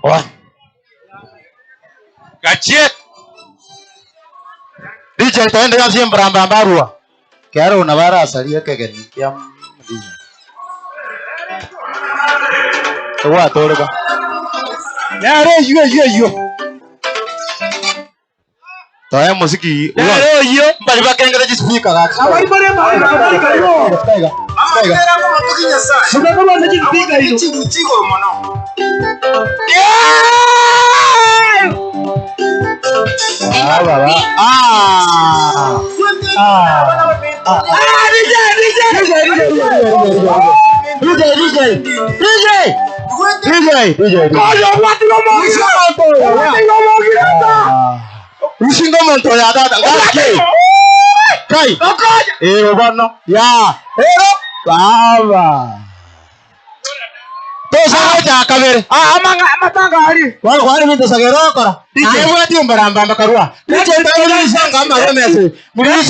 Oa. Gachie. DJ taende ya siembra mbambarua. Kiaro unawara asalia kegeni ya mdini. Ewa toreba. Yare yo. Toya musiki. Yare yo. Mbali bakengere speaker gaka. Abai bare bare yo. Taiga. Amara ko matukinya sai. Sina ko matuki speaker hiyo. Chigo mono. Baba. DJ. Ushingo monto ya dada. Kai. Bana. Ya. Baba. Tosa kabere. Amatanga ari. Wari minto sagero kora. Ayo timbara mbamba karua. DJ tayo sanga marumese. Muri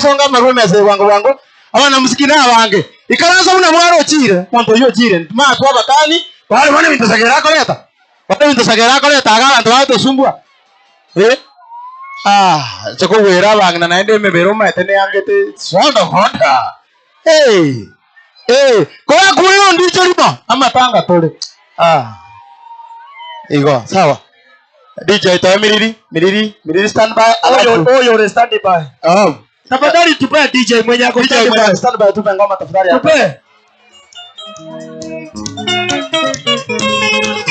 songa marumese wangu. Abana musikina wange. Ikaraza una mwaro chire. Kwanto yo chire. Ma kwa batani. Wari minto sagera koleta. Wari minto sagera koleta aga ndo ato sumbua. Chako wera wangna naende mebero maitene yangete sonda honda. Kwa kuyo ndicho lipo. Ama panga tole. Igo, sawa. DJ to miriri stand by. Oyo stand by. Tafadhali tupe DJ mwenye ako stand by tupe ngoma tafadhali. Tupe.